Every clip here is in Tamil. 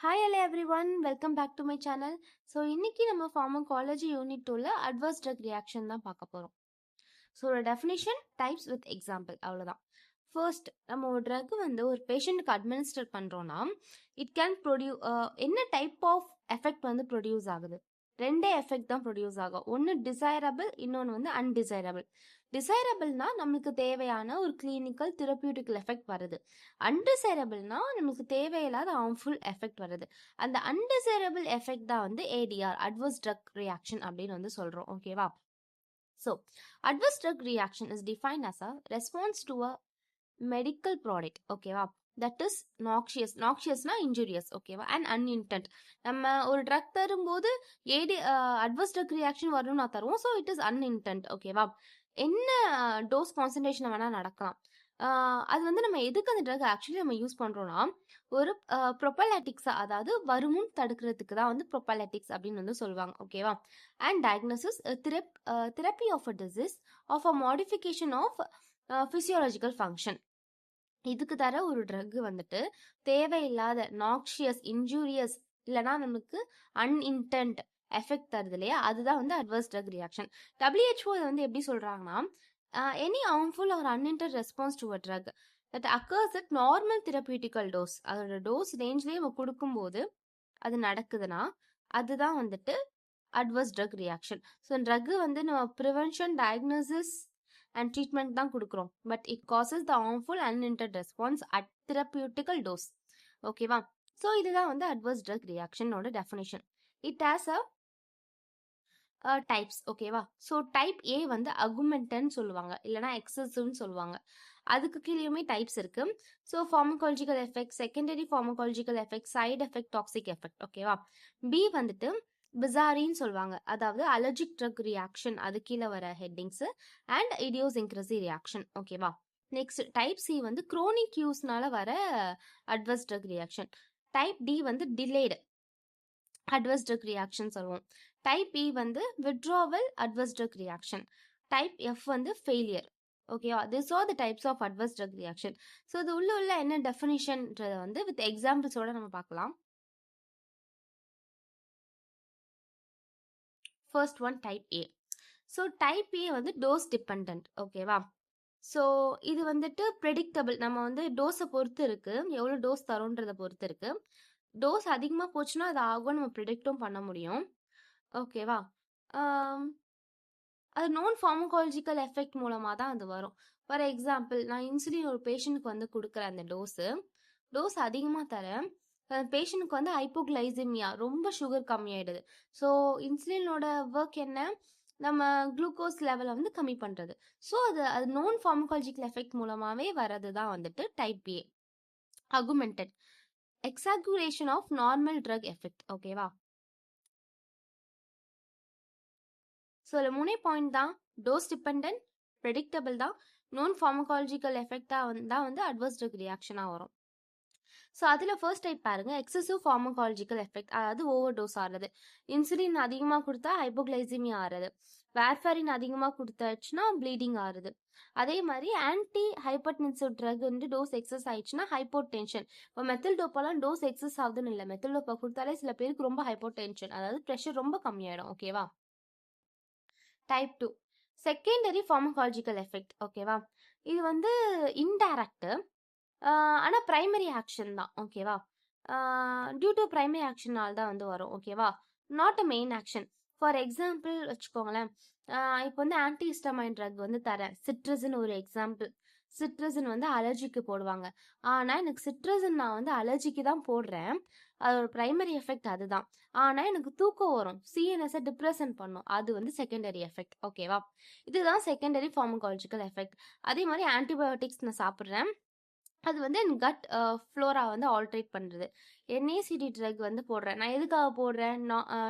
Hi hello everyone, welcome back to my channel. So இன்னைக்கு நம்ம pharmacology unit 2ல adverse drug reaction தான் பார்க்க போகிறோம். ஸோ ஒரு டெஃபினிஷன் டைப்ஸ் வித் எக்ஸாம்பிள் அவ்வளோதான். ஃபர்ஸ்ட் நம்ம ஒரு ட்ரக் வந்து ஒரு பேஷண்ட்டுக்கு அட்மினிஸ்டர் பண்ணுறோன்னா இட் கேன் என்ன டைப் ஆஃப் எஃபெக்ட் வந்து ப்ரொடியூஸ் ஆகுது. ரெண்டே எஃபெக்ட் தான் ப்ரொடியூஸ் ஆகும். ஒன்று டிசைரபிள், இன்னொன்று வந்து அன்டிசைரபிள். டிசைரபிள்னா நம்மளுக்கு தேவையான ஒரு கிளினிக்கல் தெரப்பியூட்டிக்கல் எஃபெக்ட் வருது. அன்டிசைரபிள்னா நமக்கு தேவையில்லாத ஹார்ம்ஃபுல் எஃபெக்ட் வருது. அந்த அன்டிசைரபிள் எஃபெக்ட் தான் வந்து ஏடிஆர், அட்வர்ஸ் ட்ரக் ரியாக்ஷன் அப்படின்னு வந்து சொல்கிறோம். ஓகேவா? So, adverse drug reaction is defined as a response to a medical product, ஓகேவா? That is noxious. Noxiousனா injurious, ஓகேவா? And unintent. நம்ம ஒரு ட்ரக் தரும்போது அட்வர்ஸ் ட்ரக் ரியாக்ஷன் வரும்னு தருவோம். ஸோ இட் இஸ் அன்இன்டென்ட், ஓகேவா? என்ன டோஸ் கான்சன்ட்ரேஷன் வேணால் நடக்கலாம். அது வந்து நம்ம எதுக்கு அந்த ட்ரக் ஆக்சுவலி நம்ம யூஸ் பண்ணுறோன்னா ஒரு ப்ரொபலாட்டிக்ஸா, அதாவது வருமுன் தடுக்கிறதுக்கு தான் வந்து ப்ரொபலாட்டிக்ஸ் அப்படின்னு வந்து சொல்லுவாங்க. ஓகேவா? And diagnosis therapy of a disease of a modification of physiological function. இதுக்கு தர ஒரு ட்ரக் வந்துட்டு தேவையில்லாத நாக்ஷியஸ், இன்ஜூரியஸ் இல்லைனா நமக்கு அன்இன்டென்ட் எஃபெக்ட் தருது இல்லையா, அதுதான் வந்து அட்வர்ஸ் ட்ரக் ரியாக்ஷன். WHO வந்து எப்படி சொல்றாங்கன்னா any harmful or unintended response to a drug that occurs at normal therapeutical dose, அதோட டோஸ் ரேஞ்ச்லேயே நம்ம கொடுக்கும்போது அது நடக்குதுன்னா அதுதான் வந்துட்டு adverse drug reaction. So drug வந்து நம்ம ப்ரிவென்ஷன், டயக்னோசிஸ் அண்ட் ட்ரீட்மெண்ட் தான் கொடுக்குறோம். But it causes the harmful unintended response at therapeutical dose. ஓகேவா? ஸோ இதுதான் வந்து அட்வர்ஸ் ட்ரக் ரியாக்ஷனோட definition. It has a types, ஓகேவா? ஸோ டைப் ஏ வந்து அகுமெண்ட்னு சொல்லுவாங்க, இல்லைனா எக்ஸசிவ்னு சொல்லுவாங்க. அதுக்கு கீழேயுமே டைப்ஸ் இருக்கு. So pharmacological effect, secondary pharmacological effect, side effect, toxic effect, ஓகேவா? பி வந்துட்டு பிசாரின்னு சொல்லுவாங்க, அதாவது அலர்ஜிக் ட்ரக் ரியாக்ஷன், அது கீழே வர ஹெட்டிங்ஸ், அண்ட் இடியோசிங்க்ரசி ரியாக்ஷன், ஓகேவா? நெக்ஸ்ட் டைப் சி வந்து குரோனிக் யூஸ்னால வர adverse drug reaction. Type D வந்து டிலேடு அட்வர்ஸ் ட்ரக் ரியாக்ஷன் சொல்லுவோம். டைப் இ வந்து withdrawal adverse drug reaction. Type F வந்து ஃபெயிலியர். ஓகேவா? This are the types of adverse drug reaction. So இது உள்ள என்ன டெஃபினிஷன்றதை வந்து வித் எக்ஸாம்பிள்ஸோட நம்ம பார்க்கலாம். First one type A. So type A வந்து டோஸ் டிபெண்ட், ஓகேவா? ஸோ இது வந்துட்டு ப்ரெடிக்டபிள். நம்ம வந்து டோஸை பொறுத்து இருக்கு, எவ்வளோ டோஸ் தரோன்றதை பொறுத்து இருக்கு. டோஸ் அதிகமாக போச்சுன்னா அது ஆகும், நம்ம ப்ரெடிக்டும் பண்ண முடியும். ஓகேவா? அது நான் ஃபார்மகாலஜிக்கல் எஃபெக்ட் மூலமாக தான் அது வரும். ஃபார் எக்ஸாம்பிள், நான் இன்சுலின் ஒரு பேஷண்ட்டுக்கு வந்து கொடுக்குறேன். அந்த டோஸ் அதிகமாக தரேன், பேஷண்ட்டுக்கு வந்து ஹைப்போகிளைசிமியா, ரொம்ப சுகர் கம்மியாயிடுது. ஸோ இன்சுலினோட ஒர்க் என்ன, நம்ம குளுக்கோஸ் லெவலை வந்து கம்மி பண்ணுறது. ஸோ அது நான் ஃபார்மகாலஜிக்கல் எஃபெக்ட் மூலமாகவே வர்றது தான் வந்துட்டு type A. Augmented exaggeration of normal drug effect, ஓகேவா? ஸோ அதில் 3 பாயிண்ட் தான். டோஸ் டிபெண்ட், ப்ரெடிக்டபிள் தான், நான் ஃபார்மகாலஜிக்கல் எஃபெக்டாக தான் வந்து அட்வர்ஸ் ட்ரக் ரியாக்ஷனாக வரும். ஸோ அதில் ஃபர்ஸ்ட் டைப் பாருங்க, எக்ஸசிவ் ஃபார்மகாலஜிக்கல் எஃபெக்ட், அதாவது ஓவர் டோஸ் ஆகிறது. இன்சுலின் அதிகமாக கொடுத்தா ஹைப்போகிளைசிமியா ஆகிறது, வார்ஃபாரின் அதிகமாக கொடுத்தாச்சுன்னா ப்ளீடிங் ஆகுது. அதே மாதிரி ஆன்டி ஹைப்பர்டென்சிவ் ட்ரக் வந்து டோஸ் எக்ஸஸ் ஆயிடுச்சுன்னா ஹைப்போடென்ஷன். இப்போ மெத்தில் டோப்பெல்லாம் டோஸ் எக்ஸஸ் ஆகுதுன்னு இல்லை, மெத்தில் டோப்பை கொடுத்தாலே சில பேருக்கு ரொம்ப ஹைப்போடென்ஷன், அதாவது ப்ரெஷர் ரொம்ப கம்மியாயிடும். ஓகேவா? டைப் 2 செகண்டரி ஃபார்மகாலஜிக்கல் எஃபெக்ட், ஓகேவா? இது வந்து இன்டைரக்ட், ஆனால் பிரைமரி ஆக்ஷன் தான். ஓகேவா? டியூ டு பிரைமரி ஆக்ஷனால் தான் வந்து வரும். ஓகேவா? Not a main action. For example வச்சுக்கோங்களேன், இப்போ வந்து ஆன்டிஹிஸ்டமைன் ட்ரக் வந்து தரேன், சிட்ரஸின் ஒரு எக்ஸாம்பிள். சிட்ரஸின் வந்து அலர்ஜிக்கு போடுவாங்க. ஆனால் எனக்கு சிட்ரஸின் நான் வந்து அலர்ஜிக்கு தான் போடுறேன், அதோட பிரைமரி எஃபெக்ட் அதுதான். ஆனால் எனக்கு தூக்கம் வரும், சிஎன்எஸை டிப்ரெஷன் பண்ணும், அது வந்து செகண்டரி எஃபெக்ட். ஓகேவா? இதுதான் செகண்டரி ஃபார்மகாலஜிக்கல் எஃபெக்ட். அதே மாதிரி ஆன்டிபயோட்டிக்ஸ் நான் சாப்பிட்றேன், அது வந்து என் கட் ஃப்ளோரா வந்து ஆல்ட்ரேட் பண்ணுறது. என்ஏசிடி ட்ரக் வந்து போடுறேன், நான் எதுக்காக போடுறேன்,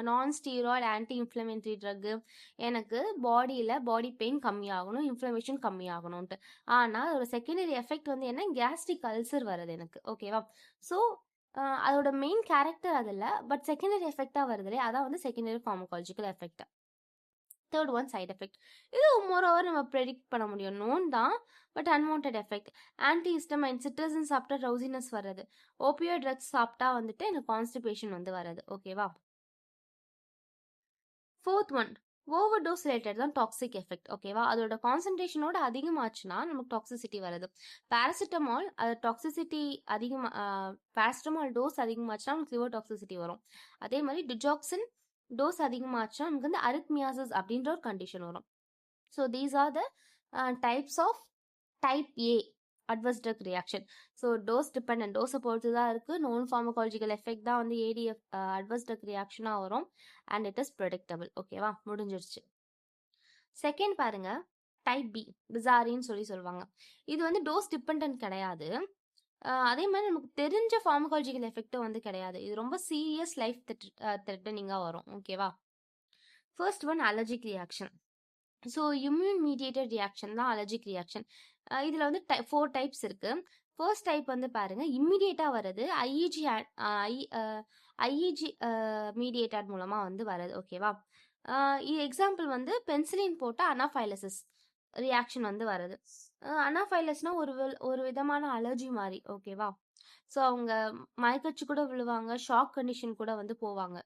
நான் ஸ்டீராய்டு ஆன்டி இன்ஃப்ளமேட்டரி ட்ரக்கு, எனக்கு பாடி பெயின் கம்மியாகணும், இன்ஃப்ளமேஷன் கம்மியாகணும்ன்ட்டு. ஆனால் ஒரு செகண்டரி எஃபெக்ட் வந்து என்ன, கேஸ்ட்ரிக் அல்சர் வருது எனக்கு. ஓகேவா? ஸோ அதோட மெயின் கேரக்டர் அதில், பட் செகண்டரி எஃபெக்டாக வருது இல்லையா, அதான் வந்து secondary pharmacological effect. Third one side effect. இது மோரோவர் நம்ம ப்ரெடிக்ட் பண்ண முடியும், நோன் தான், but unwanted effect. Antihistamine cetirizine சாப்பிட்டா ட்ரௌசினஸ் வர்றது, ஓபியோட் ட்ரக்ஸ் சாப்பிட்டா வந்துட்டு எனக்கு கான்ஸ்டிபேஷன் வந்து வர்றது. ஓகேவா. Fourth one over dose related தான் டாக்ஸிக் எஃபெக்ட். ஓகேவா. அதோட கான்சன்ட்ரேஷனோட அதிகமாச்சுன்னா நமக்கு டாக்ஸிசிட்டி வருது. பேராசிட்டமால் அது டாக்ஸிசிட்டி பேராசிட்டமால் டோஸ் அதிகமாச்சுன்னா நமக்கு லிவர் டாக்ஸிசிட்டி வரும். அதே மாதிரி டிஜாக்சின் டோஸ் அதிகமாச்சுன்னா நமக்கு வந்து அரித்மியாசிஸ் அப்படின்ற ஒரு கண்டிஷன் வரும். So these are the types of type A adverse drug reaction. So dose dependent, டோஸை பொறுத்து தான் இருக்குது. நோன் ஃபார்மகாலஜிக்கல் எஃபெக்ட் தான் வந்து ஏடிஎஃப் அட்வர்ஸ் ட்ரக் ரியாக்ஷனாக வரும். And it is predictable. ஓகேவா, முடிஞ்சிருச்சு. செகண்ட் பாருங்க, டைப் பி பிசாரின்னு சொல்லுவாங்க. இது வந்து டோஸ் டிபெண்டன்ட் கிடையாது. அதே மாதிரி நமக்கு தெரிஞ்ச ஃபார்மகாலஜிக்கல் எஃபெக்டும் வந்து கிடையாது. இது ரொம்ப சீரியஸ் லைஃப் த்ரெட்டனிங்காக வரும். ஓகேவா. First one allergic reaction. So immune mediated reaction தான் அலர்ஜிக் ரியாக்ஷன். இதில் வந்து 4 டைப்ஸ் இருக்கு. ஃபர்ஸ்ட் டைப் வந்து பாருங்க, இம்மிடியேட்டாக வர்றது ஐஇஜி மீடியேட்டட் மூலமாக வந்து வர்றது. ஓகேவா. எக்ஸாம்பிள் வந்து பென்சிலின் போட்டால் அனாஃபைலசிஸ் ரியாக்ஷன் வந்து வருது. அனாஃபைலஸ்னா ஒரு விதமான அலர்ஜி மாதிரி. ஓகேவா. ஸோ அவங்க மயக்கச்சு கூட விழுவாங்க, ஷாக் கண்டிஷன் கூட வந்து போவாங்க.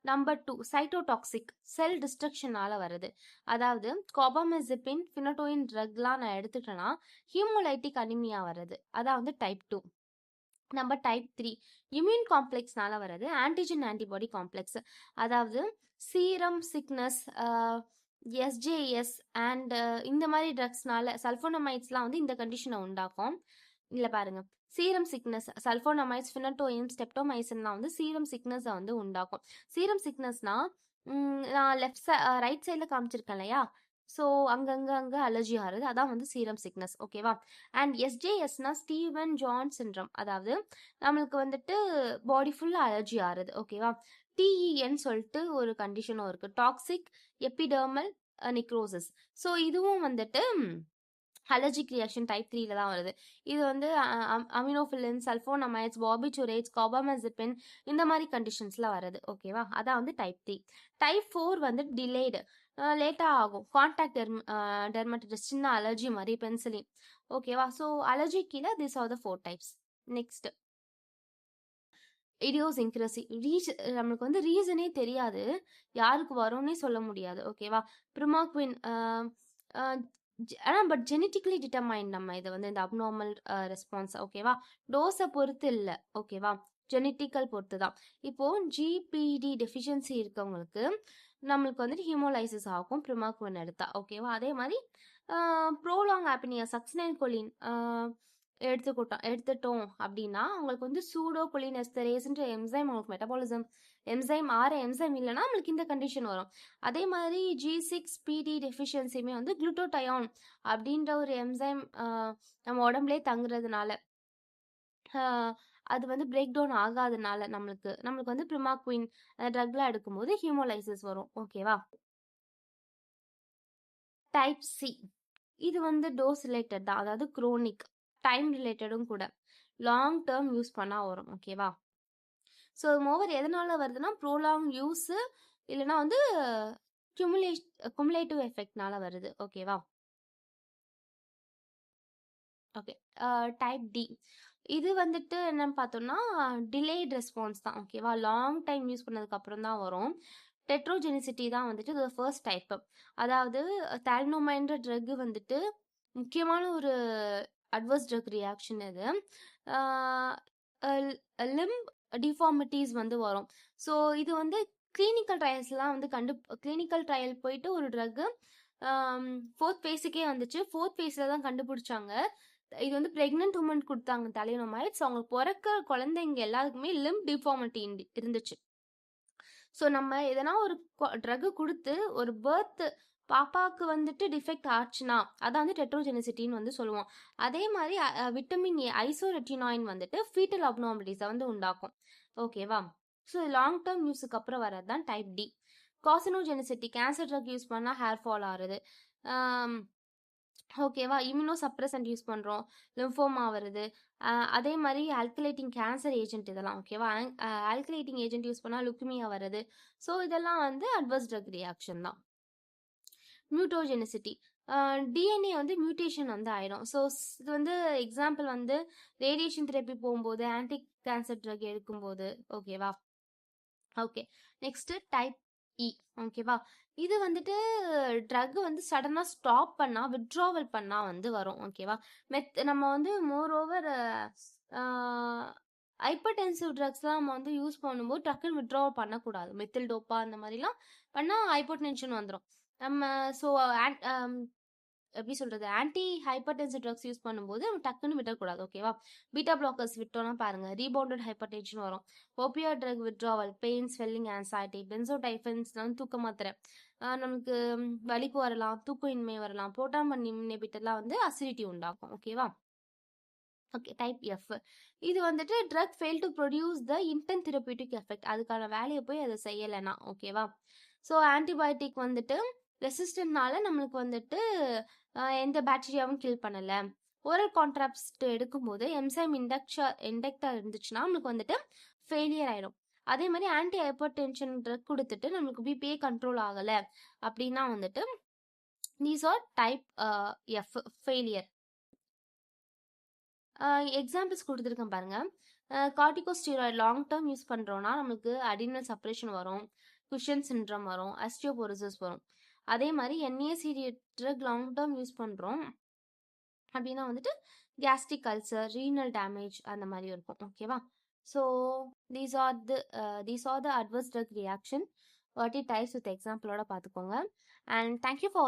நம்பர் 2 சைட்டோடாக்சிக், செல் டிஸ்ட்ரக்ஷனால வருது. அதாவது கார்பாமெசபின் ஃபினோட்டோயின் ட்ரக்லாம் நான் எடுத்துட்டேன்னா ஹீமோலைட்டிக் அனிமியா வருது. அதான் வந்து டைப் 2. நம்பர் டைப் 3 இம்யூன் காம்ப்ளெக்ஸ்னால வருது, ஆன்டிஜன் ஆன்டிபாடி காம்ப்ளெக்ஸ். அதாவது சீரம் சிக்னஸ், எஸ்ஜேஎஸ் அண்ட் இந்த மாதிரி ட்ரக்ஸ்னால சல்ஃபோனமைட்ஸ்லாம் வந்து இந்த கண்டிஷனை உண்டாக்கும். இல்லை பாருங்க, சீரம் சிக்னஸ், சல்ஃபோனமைட்ஸ், ஃபினட்டோயின், ஸ்டெப்டோமைசின்லாம் வந்து சீரம் சிக்னஸை வந்து உண்டாக்கும். சீரம் சிக்னஸ்னா நான் ரைட் சைடில் காமிச்சிருக்கேன் இல்லையா, ஸோ அங்கே அலர்ஜி ஆகுது, அதான் வந்து சீரம் சிக்னஸ். ஓகேவா. அண்ட் எஸ்ஜேஎஸ்னா ஸ்டீவன் ஜான் சிண்ட்ரம், அதாவது நம்மளுக்கு வந்துட்டு பாடி ஃபுல்லாக அலர்ஜி ஆகுது. ஓகேவா. டிஇஎன் சொல்லிட்டு ஒரு கண்டிஷனும் இருக்கு, டாக்ஸிக் எபிடர்மல் நிக்ரோசிஸ். ஸோ இதுவும் வந்துட்டு அலர்ஜிக் ரியாக்ஷன் டைப் 3ல தான் வருது. இது வந்து அமினோஃபிலின், சல்ஃபோனமைட்ஸ், பார்பிச்சுரேட்ஸ், கார்பாமெசபின் இந்த மாதிரி கண்டிஷன்ஸ்ல வருது. ஓகேவா. அதான் வந்து டைப் 3. டைப் 4 வந்து டிலேடு, லேட்டாக ஆகும். கான்டாக்ட் டெர்மட்டிஸ், சின்ன அலர்ஜி மாதிரி, பென்சிலின். ஓகேவா. ஸோ அலர்ஜி கீழே this are the 4 types. Next idiosyncrasy. நம்மளுக்கு வந்து ரீசனே தெரியாது, யாருக்கு வரும்னே சொல்ல முடியாது. ஓகேவா. ப்ரிமாக்வின் ஆனால் பட் ஜெனட்டிக்கலி டிட்டர்மைன் நம்ம இதை வந்து இந்த அப்நார்மல் ரெஸ்பான்ஸ். ஓகேவா. டோஸை பொறுத்து இல்லை. ஓகேவா. ஜெனட்டிக்கல் பொறுத்து தான். இப்போ ஜிபிடி டெஃபிஷியன்சி இருக்கவங்களுக்கு நம்மளுக்கு வந்துட்டு ஹீமோலைசிஸ் ஆகும் ப்ரிமாக்வின் எடுத்தா. ஓகேவா. அதே மாதிரி ப்ரோலாங் ஆப்பினியா, சக்சினைல் கொலின் எடுத்துட்டோம் அப்படின்னா அவங்களுக்கு வந்து சூடோ கொலினெஸ்டரேஸ்ன்ற என்சைம், அவங்களுக்கு மெட்டபாலிசம் என்சைம் என்சைம் இல்லைன்னா நம்மளுக்கு இந்த கண்டிஷன் வரும். அதே மாதிரி G6PD டெஃபிஷியன்சியுமே வந்து குளுட்டோடயான் அப்படின்ற ஒரு என்சைம் நம்ம உடம்புலே தங்குறதுனால அது வந்து பிரேக் டவுன் ஆகாதனால நம்மளுக்கு வந்து ப்ரிமாக்வின் ட்ரக்லாம் எடுக்கும்போது ஹீமோலைசிஸ் வரும். ஓகேவா. டைப் சி, இது வந்து டோஸ் ரிலேட்டட் தான், அதாவது குரோனிக், டைம் ரிலேட்டடும் கூட, லாங் டேர்ம் யூஸ் பண்ணால் வரும். ஓகேவா. ஸோ மோவர் எதனால வருதுன்னா ப்ரோலாங் யூஸ் இல்லைன்னா வந்து குமுலேட்டிவ் எஃபெக்ட்னால வருது. ஓகேவா. ஓகே. டைப் டி, இது வந்துட்டு என்னன்னு பார்த்தோம்னா டிலேட் ரெஸ்பான்ஸ் தான். ஓகேவா. லாங் டைம் யூஸ் பண்ணதுக்கு அப்புறம் தான் வரும். டெட்ரோஜெனிசிட்டி தான் வந்துட்டு இது ஃபர்ஸ்ட் டைப். அதாவது தாலினோமைன்ற ட்ரக் வந்துட்டு முக்கியமான ஒரு அட்வர்ஸ் ட்ரக் ரியாக்ஷன். இது லிம்ப் டிஃபார்மிட்டிஸ் வந்து வரும். ஸோ இது வந்து கிளினிக்கல் ட்ரையல்ஸ்லாம் வந்து கிளினிக்கல் ட்ரையல் போயிட்டு ஒரு ட்ரக்கு 4th ஃபேஸுக்கே வந்துச்சு. 4th ஃபேஸில் தான் கண்டுபிடிச்சாங்க. இது வந்து ப்ரெக்னென்ட் உமன் கொடுத்தாங்க தாலினோமைட்ஸ். அவங்க பிறக்க குழந்தைங்க எல்லாருக்குமே லிம்ப் டிஃபார்மிட்டி இருந்துச்சு. ஸோ நம்ம எதனா ஒரு ட்ரக்கு கொடுத்து ஒரு பர்த் பாப்பாவுக்கு வந்துட்டு டிஃபெக்ட் ஆச்சுன்னா அதான் வந்து டெட்ரோஜெனிசிட்டின்னு வந்து சொல்லுவோம். அதே மாதிரி விட்டமின் ஏ ஐசோரெட்டினாயின் வந்துட்டு ஃபீட்டல் அப்நார்மலிட்டிஸை வந்து உண்டாக்கும். ஓகேவா. ஸோ லாங் டேர்ம் யூஸுக்கு அப்புறம் வர்றது தான் type D. Carcinogenicity, cancer drug use பண்ணால் ஹேர் ஃபால் ஆகுறது. ஓகேவா? இம்யூனோ சப்ரசன்ட் யூஸ் பண்ணுறோம், லிம்ஃபோமா வருது. அதே மாதிரி ஆல்கலேட்டிங் கேன்சர் ஏஜென்ட் இதெல்லாம் ஓகேவா? ஆல்கலேட்டிங் ஏஜென்ட் யூஸ் பண்ணால் லுக்குமியா வருது. ஸோ இதெல்லாம் வந்து அட்வர்ஸ் ட்ரக் ரியாக்ஷன் தான். மியூட்டோஜெனிசிட்டி, டிஎன்ஏ வந்து மியூட்டேஷன் வந்து ஆயிடும். ஸோ இது வந்து எக்ஸாம்பிள் வந்து ரேடியேஷன் தெரப்பி போகும்போது, ஆன்டி கேன்சர் ட்ரக் எடுக்கும்போது. ஓகேவா? ஓகே, நெக்ஸ்ட் டைப் இ. ஓகேவா? இது வந்துட்டு ட்ரக் வந்து சடனாக ஸ்டாப் பண்ணால், வித்ட்ராவல் பண்ணால் வந்து வரும். ஓகேவா? நம்ம வந்து மோர் ஓவர் ஹைப்பர்டென்சிவ் ட்ரக்ஸ்லாம் நம்ம வந்து யூஸ் பண்ணும்போது டக்குன்னு வித்ட்ராவல் பண்ணக்கூடாது. மெத்தில் டோப்பா அந்த மாதிரிலாம் பண்ணால் ஹைப்போடென்ஷன் வந்துடும். நம்ம ஸோ எப்படி சொல்றது, ஆன்டி ஹைப்பர்டென்சிவ் ட்ரக்ஸ் யூஸ் பண்ணும்போது நம்ம டக்குன்னு விடக்கூடாது. ஓகேவா? பீட்டா பிளாக்கர்ஸ் விட்டோம்னா பாருங்க, ரீபவுண்டட் ஹைப்பர்டென்ஷன் வரும். Opioid drug withdrawal, pain, swelling, anxiety, benzodiazepines தூக்க மாத்திரை, நமக்கு வலிப்பு வரலாம், தூக்கமின்மை வரலாம். புரோட்டான் இன்ஹிபிட்டர்லாம் வந்து அசிடிட்டி உண்டாக்கும். ஓகேவா? Okay, type F. இது வந்துட்டு drug fail to produce the intent therapeutic effect. அதுக்கான வேலையை போய் அதை செய்யலைன்னா. ஓகேவா? ஸோ ஆன்டிபயோட்டிக் வந்துட்டு ரெசிஸ்டன்ட்னால நம்மளுக்கு வந்துட்டு எந்த பாக்டீரியாவும் கில் பண்ணலை. ஓரல் கான்ட்ராப்ஸ்ட் எடுக்கும்போது எம்சைம் இண்டக்டா இருந்துச்சுன்னா நம்மளுக்கு வந்துட்டு ஃபெயிலியர் ஆயிடும். அதே மாதிரி ஆன்டி ஹைப்பர்டென்ஷன் ட்ரக் கொடுத்துட்டு நம்மளுக்கு பிபிஏ கண்ட்ரோல் ஆகலை அப்படின்னா வந்துட்டு these are type F failure. Examples கொடுத்துருக்கேன் பாருங்க. கார்டிகோஸ்டீராய்டு லாங் டேர்ம் யூஸ் பண்ணுறோன்னா நம்மளுக்கு அடினல் செப்பரேஷன் வரும், குஷன் சிண்ட்ரம் வரும், ஆஸ்டியோபோரோசிஸ் வரும். அதே மாதிரி என்ஏசிடி ட்ரக் லாங் டேர்ம் யூஸ் பண்ணுறோம் அப்படின்னா வந்துட்டு கேஸ்ட்ரிக் அல்சர், ரீனல் டேமேஜ் அந்த மாதிரி இருக்கும். ஓகேவா? So these are the adverse drug reaction 30 types with எக்ஸாம்பிளோட பார்த்துக்கோங்க. And thank you for